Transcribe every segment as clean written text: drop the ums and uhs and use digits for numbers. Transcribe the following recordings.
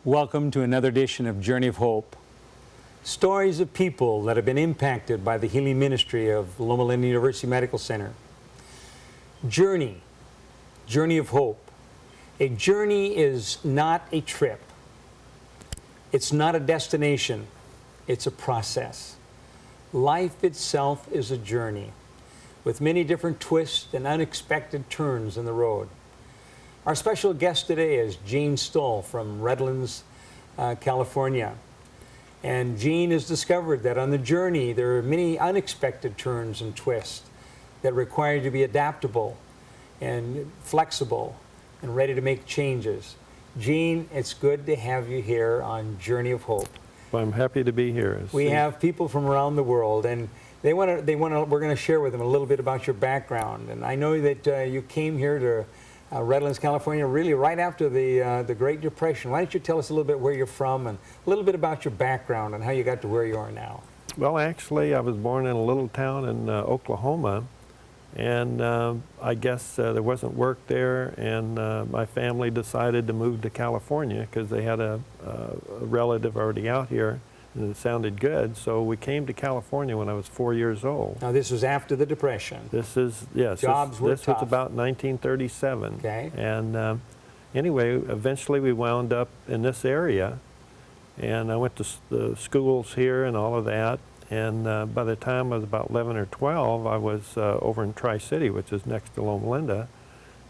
Welcome to another edition of Journey of Hope. Stories of people that have been impacted by the healing ministry of Loma Linda University Medical Center. Journey of Hope. A journey is not a trip. It's not a destination. It's a process. Life itself is a journey with many different twists and unexpected turns in the road. Our special guest today is Jean Stoll from Redlands, California. And Jean has discovered that on the journey there are many unexpected turns and twists that require you to be adaptable and flexible and ready to make changes. Jean, it's good to have you here on Journey of Hope. Well, I'm happy to be here. We have people from around the world, and we're going to share with them a little bit about your background. And I know that you came here to Redlands, California, really right after the Great Depression. Why don't you tell us a little bit where you're from and a little bit about your background and how you got to where you are now? Well, actually, I was born in a little town in Oklahoma, and I guess there wasn't work there, and my family decided to move to California because they had a relative already out here, and it sounded good. So we came to California when I was 4 years old. Now, this was after the Depression. This is, yes. Jobs were tough. This was about 1937. Okay. And anyway, eventually we wound up in this area, and I went to the schools here and all of that. And by the time I was about 11 or 12, I was over in Tri-City, which is next to Loma Linda.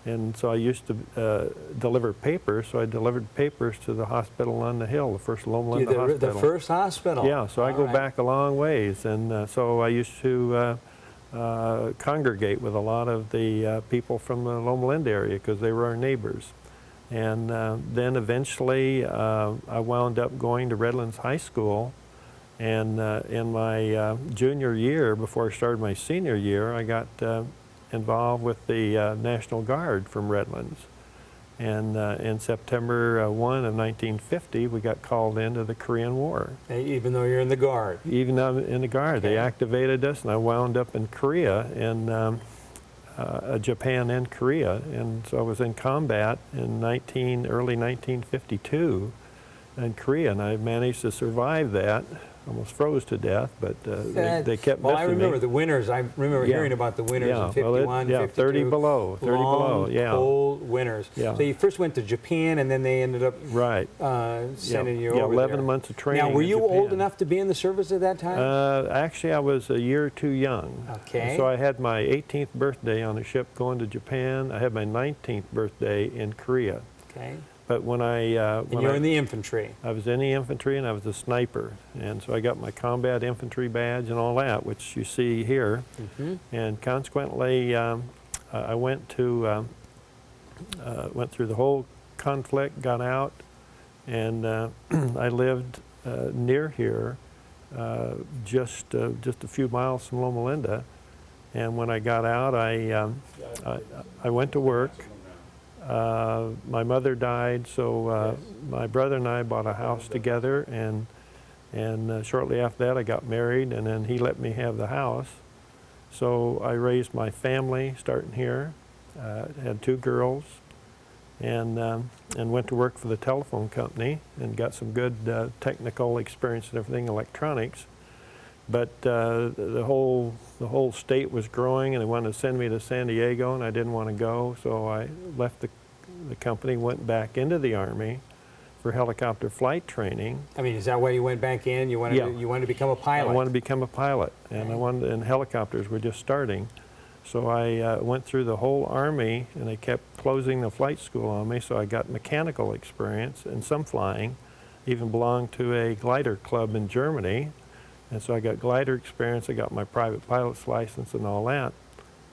And so I used to deliver papers, so I delivered papers to the hospital on the hill, the first Loma Linda hospital. The first hospital? Yeah, so I go back a long ways, and so I used to congregate with a lot of the people from the Loma Linda area because they were our neighbors. And then eventually I wound up going to Redlands High School, and in my junior year, before I started my senior year, I got involved with the National Guard from Redlands. And in September 1 of 1950, we got called into the Korean War. Even though you're in the Guard? Even though I'm in the Guard. Okay. They activated us, and I wound up in Korea, in Japan and Korea. And so I was in combat in early 1952 in Korea, and I managed to survive that. Almost froze to death, but they kept missing me. Well, I remember the winters. I remember hearing about the winters in 51, 52. 30 below, 30 long, below, cold winters. Yeah. So you first went to Japan, and then they ended up sending you over 11 there. months of training. Now, were you old enough to be in the service at that time? Actually, I was a year too young. Okay. So I had my 18th birthday on a ship going to Japan. I had my 19th birthday in Korea. Okay. But when and you're in the infantry. I was in the infantry, and I was a sniper. And so I got my combat infantry badge and all that, which you see here. Mm-hmm. And consequently, I went through the whole conflict, got out, and I lived near here, just a few miles from Loma Linda. And when I got out, I went to work. My mother died, so my brother and I bought a house together, and shortly after that I got married, and then he let me have the house. So I raised my family starting here, had 2 girls, and went to work for the telephone company and got some good technical experience and everything, electronics. But the whole state was growing, and they wanted to send me to San Diego, and I didn't want to go, so I left the company, went back into the Army for helicopter flight training. I mean, is that why you went back in? You wanted to become a pilot? I wanted to become a pilot, and and helicopters were just starting. So I went through the whole Army, and they kept closing the flight school on me, so I got mechanical experience and some flying, even belonged to a glider club in Germany. And so I got glider experience, I got my private pilot's license and all that.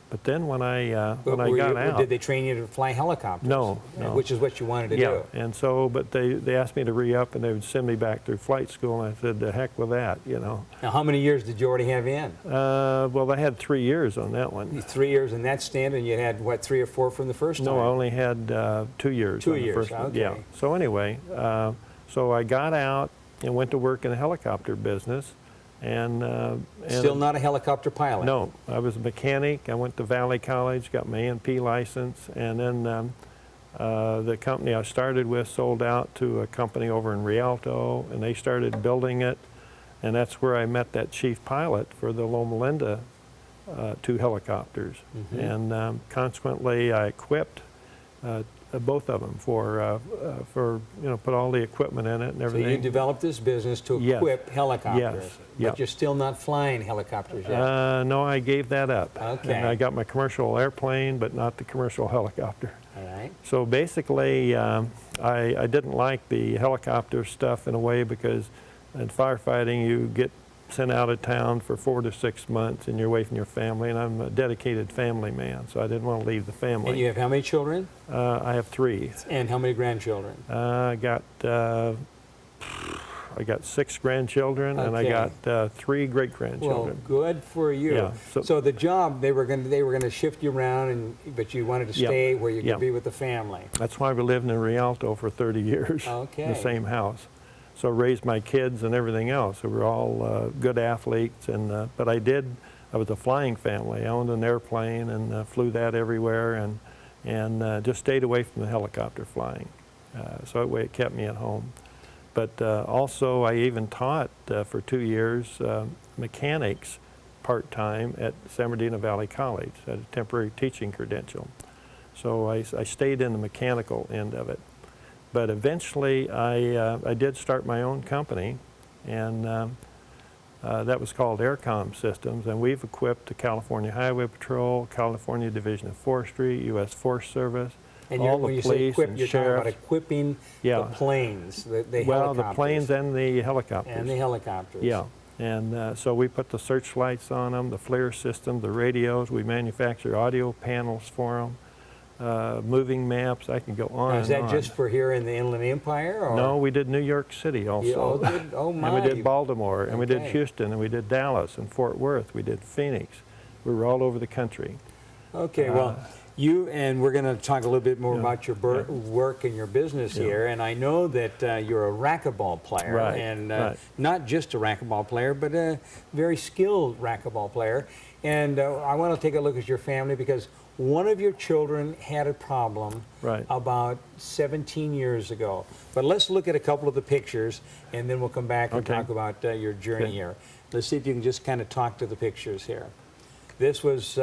But then when I got out... Did they train you to fly helicopters? No. Which is what you wanted to do. And so, but they asked me to re-up, and they would send me back through flight school, and I said, the heck with that, you know. Now, how many years did you already have in? Well, I had 3 years on that one. 3 years in that stand, and you had, what, 3 or 4 from the first time? No, I only had 2 years. 2 years, the first okay. Yeah. So anyway, so I got out and went to work in the helicopter business. And still not a helicopter pilot? No, I was a mechanic. I went to Valley College, got my A&P license, and then The company I started with sold out to a company over in Rialto, and they started building it, and that's where I met that chief pilot for the Loma Linda 2 helicopters. And consequently, I equipped both of them for put all the equipment in it and So everything. you developed this business to Yes. equip helicopters, Yes. but Yep. you're still not flying helicopters yet. No, I gave that up. Okay. And I got my commercial airplane, but not the commercial helicopter. All right. So basically, I didn't like the helicopter stuff in a way because in firefighting, you get sent out of town for 4 to 6 months and you're away from your family, and I'm a dedicated family man, so I didn't want to leave the family. And you have how many children? I have 3. And how many grandchildren? I got 6 grandchildren, and I Okay. got 3 great Well, grandchildren. good for you. Yeah, So the job, they were going to shift you around, but you wanted to Yep. stay where you could Yep. be with the family. That's why we lived in Rialto for 30 years in Okay. the same house. So raised my kids and everything else. We were all good athletes, and but I was a flying family. I owned an airplane and flew that everywhere, and just stayed away from the helicopter flying. So that way it kept me at home. But also I even taught for 2 years mechanics part-time at San Bernardino Valley College. I had a temporary teaching credential. So I stayed in the mechanical end of it. But eventually I did start my own company, and that was called Aircom Systems, and we've equipped the California Highway Patrol, California Division of Forestry, U.S. Forest Service, And all when the you say police equip, and you're talking about sheriffs. equipping Yeah. the planes, the Well, helicopters. the planes and the helicopters. And the helicopters. Yeah, and so we put the searchlights on them, the FLIR system, the radios. We manufacture audio panels for them, moving maps. I can go on Now, and is that on. just for here in the Inland Empire? Or? No, we did New York City also. Oh my. And we did Baltimore, and we did Okay. Houston, and we did Dallas, and Fort Worth. We did Phoenix. We were all over the country. Okay, well, we're going to talk a little bit more Yeah. about your work and your business Yeah. here, and I know that you're a racquetball player, Right, and right. not just a racquetball player, but a very skilled racquetball player. And I want to take a look at your family, because one of your children had a problem Right. about 17 years ago. But let's look at a couple of the pictures, and then we'll come back and Okay. talk about your journey Okay. here. Let's see if you can just kind of talk to the pictures here. This was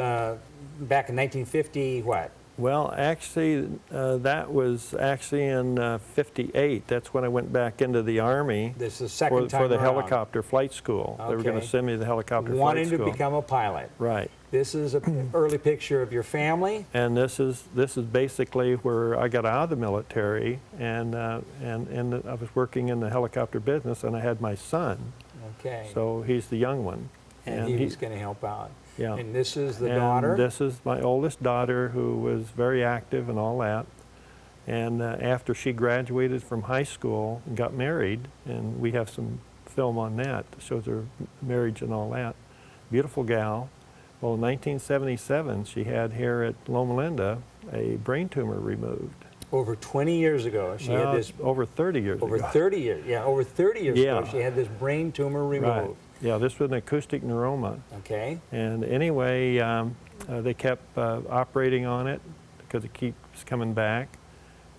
back in 1950, what? Well, actually, that was actually in '58. That's when I went back into the Army This is the second time for the around. helicopter flight school. They were going Okay. to send me to the helicopter Wanting flight to school. become a pilot. Right. This is an early picture of your family. And this is basically where I got out of the military, and I was working in the helicopter business, and I had my son. Okay. So he's the young one. and he was going to help out. Yeah. And this is the And daughter. this is my oldest daughter, who was very active and all that. And after she graduated from high school and got married, and we have some film on that shows her marriage and all that. Beautiful gal. Well, in 1977, she had here at Loma Linda a brain tumor removed. Over 20 years ago, she had this. Over 30 years Over ago. 30 years. Yeah, over 30 years Yeah. ago, she had this brain tumor removed. Right. Yeah, this was an acoustic neuroma. Okay. And anyway, they kept operating on it because it keeps coming back.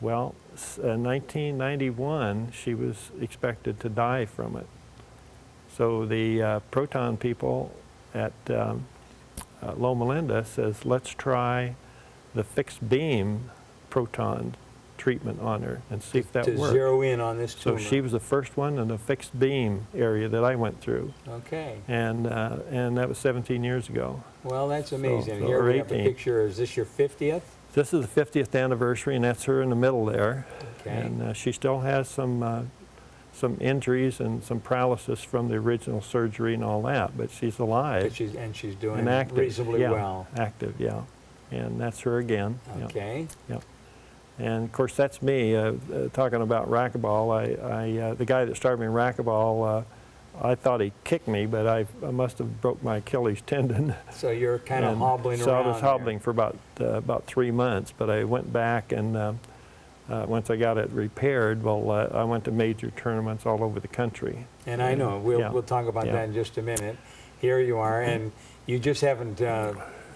Well, 1991, she was expected to die from it. So the proton people at Loma Linda says, let's try the fixed beam proton treatment on her and see if that To works. zero in on this So tumor. she was the first one in the fixed beam area that I went through. Okay. And that was 17 years ago. Well, that's amazing. so Here or we have a 18. picture. Is this your 50th? This is the 50th anniversary, and that's her in the middle there. Okay. And she still has some injuries and some paralysis from the original surgery and all that, but she's alive But she's doing and active. reasonably Yeah, well. active, yeah. And that's her again. Yep, Okay. yep. And of course, that's me talking about racquetball. The guy that started me in racquetball, I thought he kicked me, but I must have broke my Achilles tendon. So you're kind of And hobbling so around. I was hobbling for about 3 months, but I went back, and once I got it repaired, well, I went to major tournaments all over the country. There. And I know. We'll Yeah. talk about Yeah. that in just a minute. Here you are, and you just haven't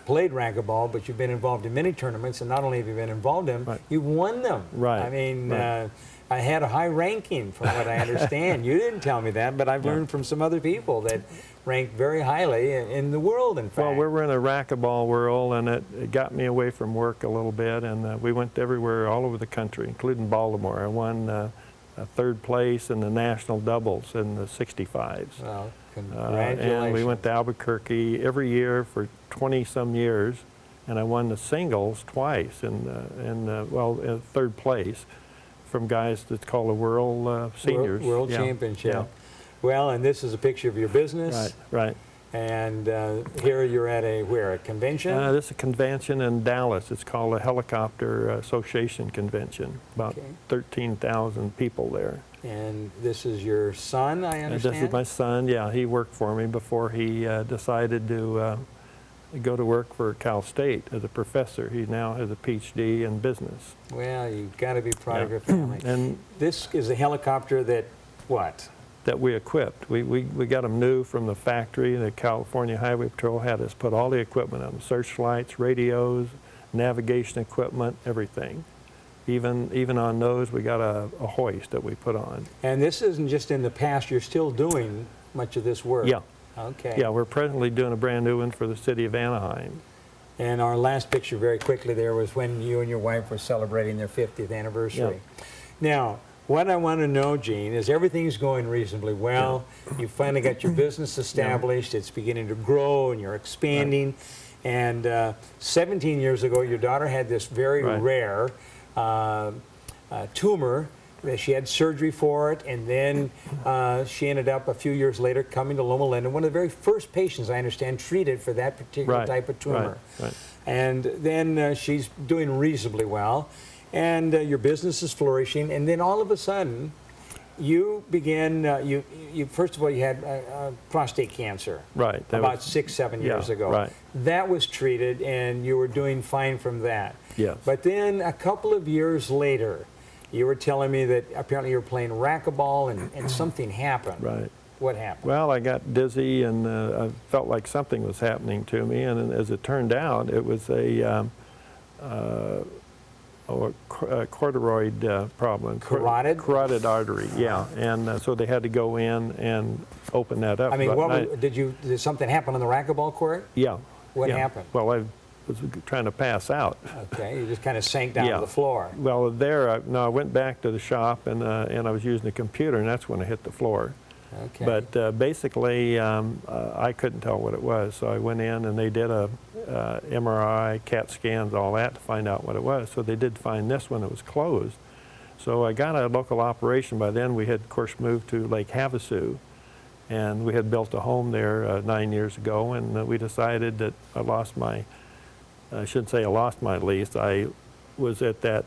played racquetball, but you've been involved in many tournaments, and not only have you been involved in them, Right. you've won them. Right. I mean, Right. I had a high ranking from what I understand. You didn't tell me that, but I've learned from some other people that ranked very highly in the world, in fact. Well, we were in a racquetball world, and it got me away from work a little bit, and we went everywhere, all over the country, including Baltimore. I won third place in the national doubles in the 65s. Well, congratulations. And we went to Albuquerque every year for 20-some years, and I won the singles twice in third place from guys that's called the World Seniors. World Yeah. Championship. Yeah. Well, and this is a picture of your business. Right, right. And here you're at a convention? This is a convention in Dallas. It's called a Helicopter Association Convention. About Okay. 13,000 people there. And this is your son, I understand? This is my son. Yeah, he worked for me before he decided to go to work for Cal State as a professor. He now has a PhD in business. Well, you've got to be proud of your family. And this is a helicopter that, what? that we equipped. We got them new from the factory. The California Highway Patrol had us put all the equipment on them, searchlights, radios, navigation equipment, everything. Even on those, we got a hoist that we put on. And this isn't just in the past, you're still doing much of this work? Yeah. Okay. Yeah, we're presently doing a brand new one for the city of Anaheim. And our last picture, very quickly there, was when you and your wife were celebrating their 50th anniversary. Yeah. Now, what I want to know, Gene, is everything's going reasonably well. You finally got your business established. It's beginning to grow, and you're expanding. Right. And 17 years ago, your daughter had this very rare tumor. She had surgery for it, and then she ended up a few years later coming to Loma Linda, one of the very first patients, I understand, treated for that particular type of tumor. Right. And then she's doing reasonably well, and your business is flourishing, and then all of a sudden, you began, first of all, you had prostate cancer. Right. About 6-7 years ago. Right. That was treated, and you were doing fine from that. Yes. But then a couple of years later, you were telling me that apparently you were playing racquetball and something happened. Right. What happened? Well, I got dizzy, and I felt like something was happening to me, and as it turned out, it was a corduroid problem. Carotid? Carotid artery, yeah. And so they had to go in and open that up. I mean, did something happen on the racquetball court? Yeah. What happened? Well, I was trying to pass out. Okay, you just kind of sank down to the floor. Well, I went back to the shop, and I was using the computer, and that's when I hit the floor. Okay. But basically, I couldn't tell what it was, so I went in and they did a MRI, CAT scans, all that to find out what it was. So they did find this one that was closed. So I got a local operation. By then we had, of course, moved to Lake Havasu, and we had built a home there 9 years ago, and we decided that I shouldn't say I lost my lease. I was at that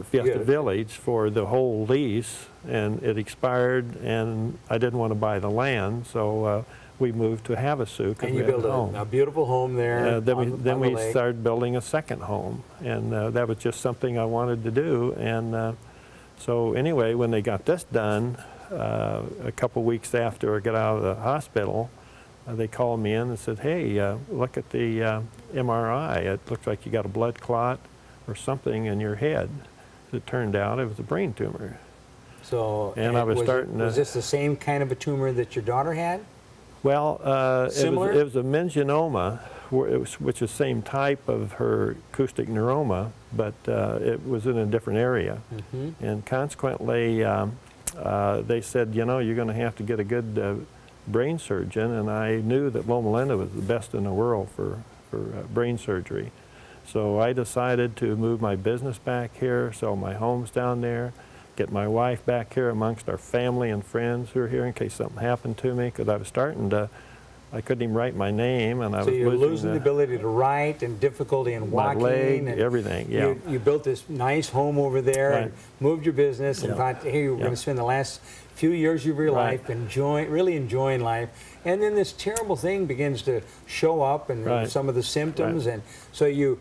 Fiesta Village for the whole lease, and it expired, and I didn't want to buy the land, so we moved to Havasu. And you built a beautiful home there. Then we started building a second home, and that was just something I wanted to do. And so anyway, when they got this done, a couple weeks after I got out of the hospital, they called me in and said, "Hey, look at the MRI. It looks like you got a blood clot or something in your head." It turned out it was a brain tumor. So, and I was was this the same kind of a tumor that your daughter had? Well, Similar? It was a meningioma, which is the same type of her acoustic neuroma, but it was in a different area. Mm-hmm. And consequently, they said, you're going to have to get a good brain surgeon, and I knew that Loma Linda was the best in the world for brain surgery. So I decided to move my business back here, sell my homes down there, get my wife back here amongst our family and friends who are here in case something happened to me, because I was I couldn't even write my name, and I was So you're losing the ability to write and difficulty in walking. My leg, and everything, yeah. You built this nice home over there and moved your business and thought, hey, we're going to spend the last few years of your life really enjoying life. And then this terrible thing begins to show up and some of the symptoms. And so you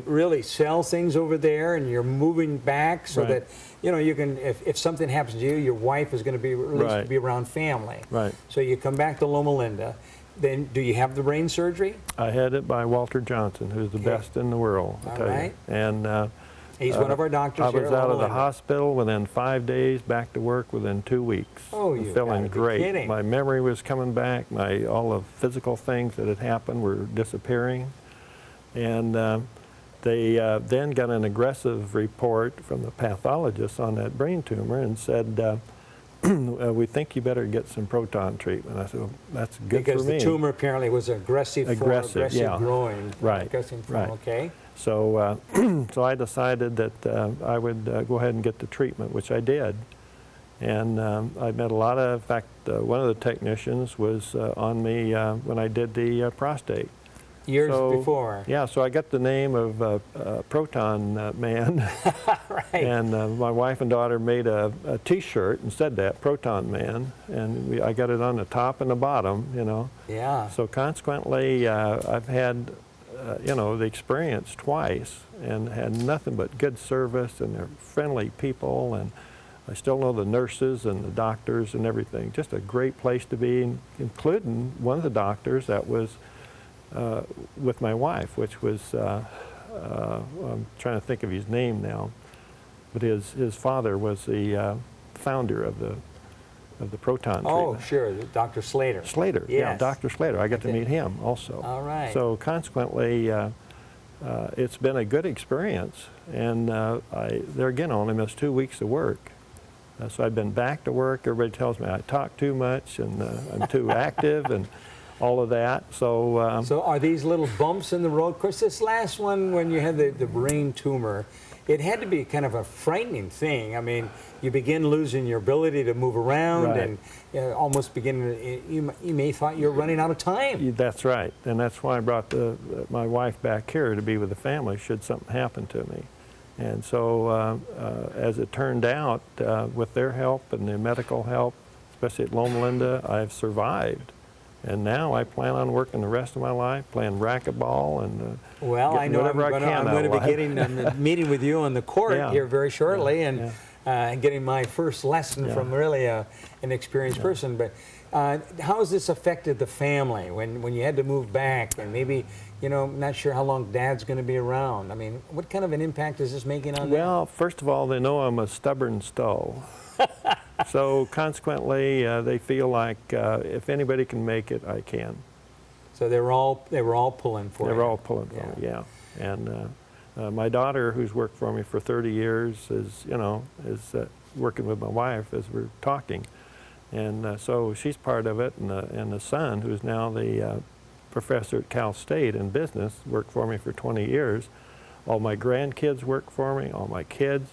really sell things over there, and you're moving back so that, you can, if something happens to you, your wife is going to be released to be around family. Right. So you come back to Loma Linda. then do you have the brain surgery? I had it by Walter Johnson, who's the best in the world, I All tell right. you. And He's one of our doctors I here was at out of the Loma. hospital within 5 days, back to work within 2 weeks. Oh, I'm you feeling gotta be great. kidding. My memory was coming back. All the physical things that had happened were disappearing. And they then got an aggressive report from the pathologist on that brain tumor and said, we think you better get some proton treatment. I said, well, that's good Because for me. the tumor apparently was aggressive Yeah. growing. Right, Aggressive form, right. okay. So, so I decided that I would go ahead and get the treatment, which I did. And I met a lot of, in fact, one of the technicians was on me when I did the prostate. Years So, before. Yeah, so I got the name of Proton Man. Right. And my wife and daughter made a T-shirt and said that, Proton Man. And I got it on the top and the bottom, you know. Yeah. So consequently, I've had, you know, the experience twice and had nothing but good service, and they're friendly people, and I still know the nurses and the doctors and everything. Just a great place to be, including one of the doctors that was with my wife, which was, I'm trying to think of his name now, but his father was the founder of the proton treatment. Oh, sure, Dr. Slater. Slater, yeah, Yes. Dr. Slater. I got to meet him also. All right. So consequently, it's been a good experience, and there again, I only missed 2 weeks of work. So I've been back to work. Everybody tells me I talk too much and I'm too active and all of that. So, So are these little bumps in the road? Of course, this last one, when you had the brain tumor, it had to be kind of a frightening thing. I mean, you begin losing your ability to move around, Right. and almost begin, you may thought you were running out of time. that's right, and that's why I brought my wife back here to be with the family should something happen to me. And so as it turned out, with their help and their medical help, especially at Loma Linda, I've survived. And now I plan on working the rest of my life, playing racquetball and Well, I getting know I'm whatever I can going to out be of getting life. meeting with you on the court Yeah. here very shortly, Yeah. and getting my first lesson Yeah. from really an experienced person. But how has this affected the family when you had to move back, and maybe, you know, not sure how long Dad's going to be around? I mean, what kind of an impact is this making on them? Well, first of all, they know I'm a stubborn stow. So consequently, they feel like if anybody can make it, I can. So they were all pulling for They you. were all pulling for me, yeah. And my daughter, who's worked for me for 30 years, is working with my wife as we're talking, and so she's part of it. And the son, who's now the professor at Cal State in business, worked for me for 20 years. All my grandkids work for me. All my kids,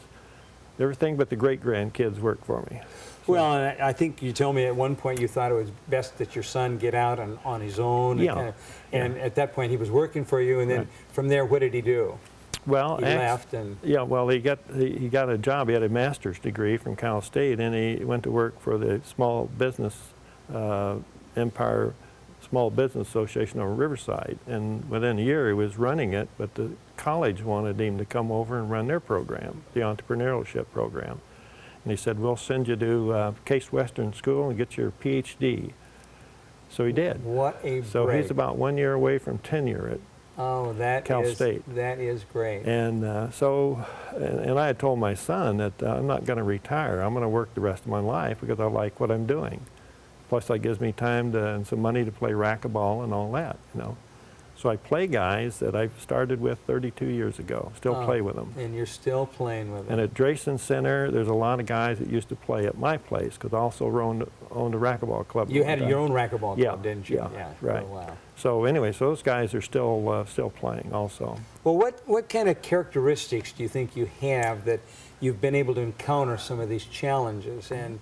everything but the great grandkids work for me. Well, and I think you told me at one point you thought it was best that your son get out on his own. Yeah. And at that point he was working for you, and then Right. from there, what did he do? Well, He left and... Yeah, well, he got a job. He had a master's degree from Cal State, and he went to work for the Small Business Empire Small Business Association over Riverside. And within a year, he was running it, but the college wanted him to come over and run their program, the entrepreneurship program. And he said, "We'll send you to Case Western School and get your PhD." So he did. What a So break. he's about 1 year away from tenure at Oh, that Cal is State. That is great. And and I had told my son that I'm not going to retire. I'm going to work the rest of my life because I like what I'm doing. Plus, that gives me time and some money to play racquetball and all that, you know. So I play guys that I started with 32 years ago. Still play with them. And you're still playing with And them. at Drayson Center, there's a lot of guys that used to play at my place because I also owned a racquetball club. You at had one your time. own racquetball Yeah, club, didn't you? yeah, right. Oh, wow. So anyway, so those guys are still playing also. Well, what kind of characteristics do you think you have that you've been able to encounter some of these challenges? And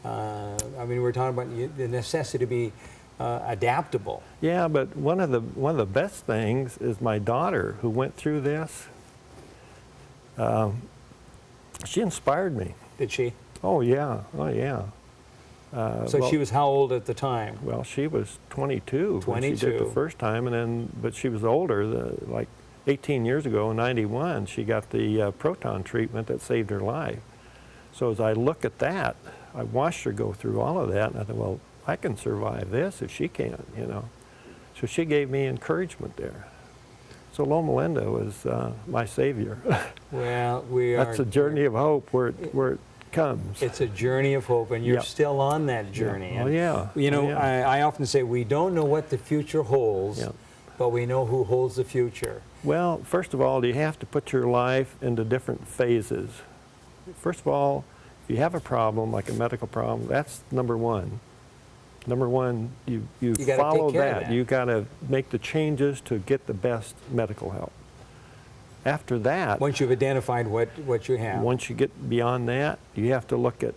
I mean, we're talking about the necessity to be adaptable. Yeah, but one of the best things is my daughter, who went through this. She inspired me. Did she? Oh yeah, oh yeah. So well, she was how old at the time? Well, she was 22 when she did 22. the first time, and then but she was older. Like 18 years ago, in '91, she got the proton treatment that saved her life. So as I look at that, I watched her go through all of that, and I thought, well, I can survive this if she can, you know. So she gave me encouragement there. So Loma Linda was my savior. Well, That's a journey of hope where it comes. It's a journey of hope, and you're Yep. still on that journey. Yeah. Oh, And, yeah. You know, Oh, yeah. I often say we don't know what the future holds, Yep. but we know who holds the future. Well, first of all, you have to put your life into different phases. First of all, if you have a problem, like a medical problem, that's number one. Number one, you gotta follow take care of that. that. You got to make the changes to get the best medical help. After that, Once you've identified what you have. once you get beyond that, you have to look at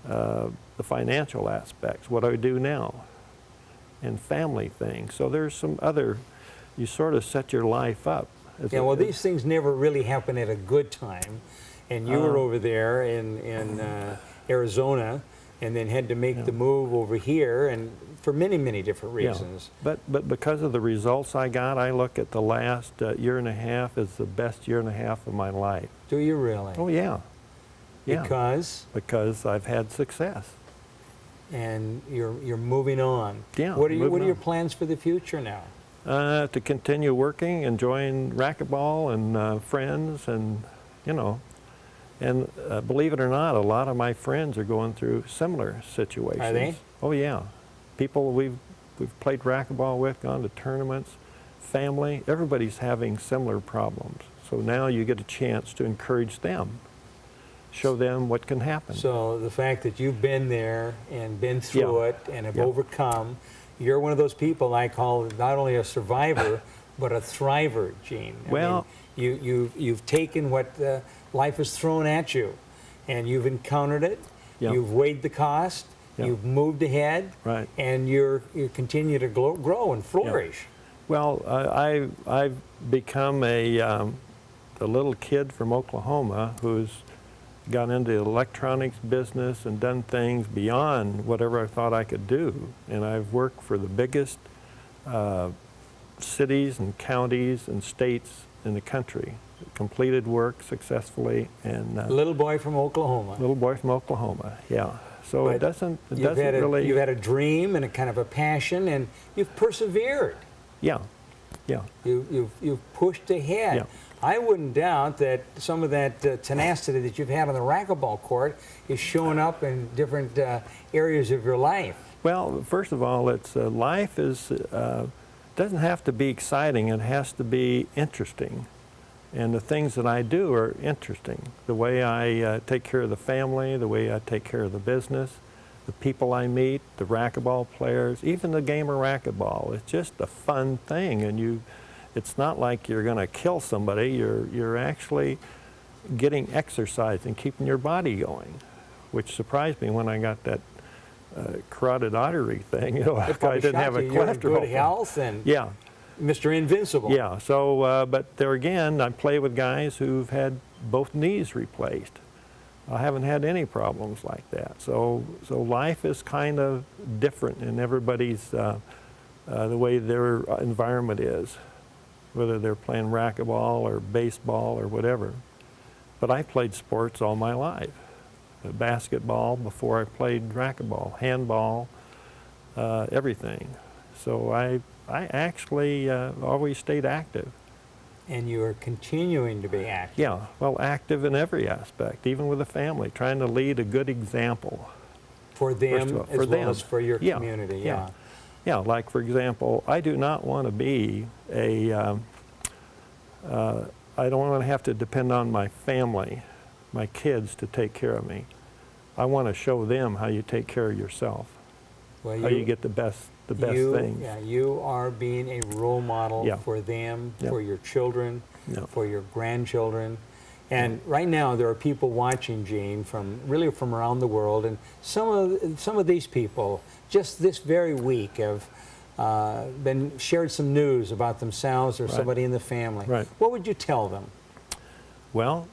the financial aspects. What do I do now? And family things. So there's some other, you sort of set your life up. Yeah, well, these things never really happen at a good time. And you were over there in Arizona, and then had to make the move over here, and for many, many different reasons. Yeah. But because of the results I got, I look at the last year and a half as the best year and a half of my life. Do you really? Oh, yeah. Yeah. Because I've had success. and you're moving on. Yeah, What are moving your on. plans for the future now? To continue working, enjoying racquetball and friends, and you know, and believe it or not, a lot of my friends are going through similar situations. Are they? Oh yeah, people we've played racquetball with, gone to tournaments, family, everybody's having similar problems. So now you get a chance to encourage them, show them what can happen. So the fact that you've been there and been through Yeah. it and have Yeah. overcome, you're one of those people I call not only a survivor, but a thriver, Gene. Well- I mean, you've taken what life has thrown at you, and you've encountered it. Yeah. You've weighed the cost. Yeah. You've moved ahead. Right. And you continue to grow and flourish. Well, I've become a little kid from Oklahoma who's got into the electronics business and done things beyond whatever I thought I could do. And I've worked for the biggest cities and counties and states in the country. Completed work successfully, and Little boy from Oklahoma. little boy from Oklahoma. Yeah. So But it doesn't You've had really. you've had a dream and a kind of a passion, and you've persevered. Yeah. Yeah. You've pushed ahead. Yeah. I wouldn't doubt that some of that tenacity that you've had on the racquetball court is showing up in different areas of your life. Well, first of all, it's life is doesn't have to be exciting. It has to be interesting, and the things that I do are interesting. The way I take care of the family, the way I take care of the business, the people I meet, the racquetball players, even the game of racquetball. It's just a fun thing, and it's not like you're going to kill somebody. You're actually getting exercise and keeping your body going, which surprised me when I got that carotid artery thing. You know, It I probably didn't have shocked a you. You're in cholesterol. good health and Yeah, Mr. Invincible. yeah. So, but there again, I play with guys who've had both knees replaced. I haven't had any problems like that. So life is kind of different in everybody's the way their environment is, whether they're playing racquetball or baseball or whatever. But I played sports all my life. Basketball before I played racquetball, handball, everything. So I actually always stayed active. And you are continuing to be active. Yeah, well, active in every aspect, even with the family, trying to lead a good example. For them all, as for well them. as for your Yeah, community. yeah. Yeah, like for example, I do not want to be I don't want to have to depend on my family, my kids to take care of me. I want to show them how you take care of yourself, Well, how you get the best things. Yeah, you are being a role model Yeah. for them, Yeah. for your children, Yeah. for your grandchildren. And right now there are people watching, Gene, from around the world, and some of these people just this very week have shared some news about themselves or Right. somebody in the family. Right. What would you tell them? Well,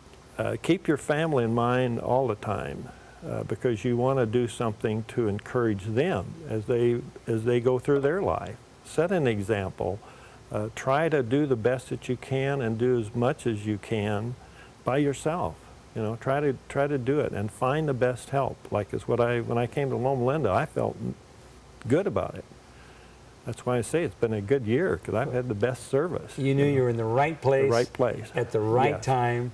keep your family in mind all the time because you want to do something to encourage them as they go through their life. Set an example. Try to do the best that you can and do as much as you can by yourself. You know, try to do it and find the best help. Like when I came to Loma Linda, I felt good about it. That's why I say it's been a good year, because I've had the best service. You knew you were in the right place, at the right Yes. time,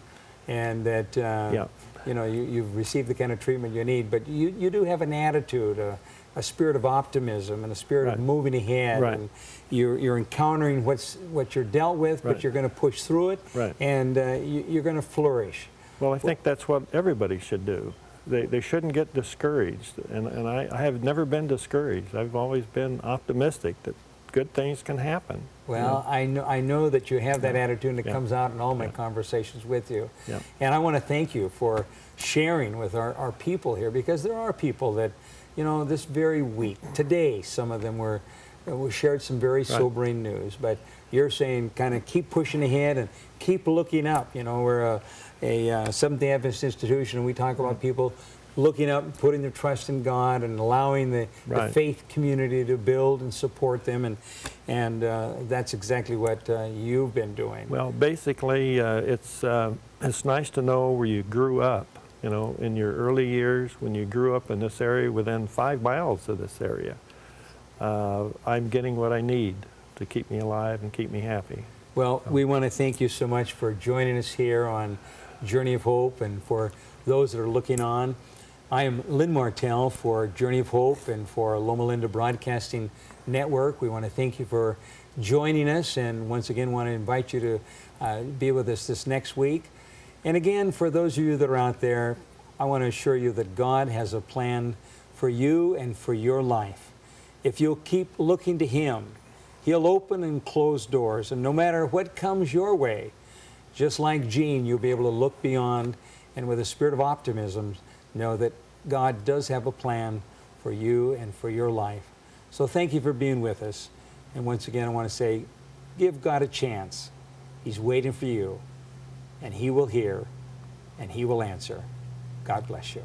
and that Yeah. you've received the kind of treatment you need. But you do have an attitude, a spirit of optimism, and a spirit Right. of moving ahead. Right. And you're encountering what you're dealt with, Right. but you're going to push through it, Right. and you're going to flourish. Well, I think that's what everybody should do. They shouldn't get discouraged, and I have never been discouraged. I've always been optimistic that good things can happen. Well, I know that you have that attitude, and it Yeah. comes out in all my Yeah. conversations with you. Yeah. And I want to thank you for sharing with our people here, because there are people that, this very week, today, some of them we shared some very sobering news, but you're saying kind of keep pushing ahead and keep looking up. We're a Seventh-day Adventist institution, and we talk about people looking up and putting their trust in God and allowing the Right. faith community to build and support them, and that's exactly what you've been doing. Well, basically, it's nice to know where you grew up. In your early years, when you grew up in this area, within 5 miles of this area, I'm getting what I need to keep me alive and keep me happy. Well, we want to thank you so much for joining us here on Journey of Hope, and for those that are looking on. I am Lynn Martell for Journey of Hope and for Loma Linda Broadcasting Network. We want to thank you for joining us, and once again want to invite you to be with us this next week. And again, for those of you that are out there, I want to assure you that God has a plan for you and for your life. If you'll keep looking to Him, He'll open and close doors, and no matter what comes your way, just like Gene, you'll be able to look beyond, and with a spirit of optimism, know that God does have a plan for you and for your life. So thank you for being with us. And once again, I want to say, give God a chance. He's waiting for you, and He will hear, and He will answer. God bless you.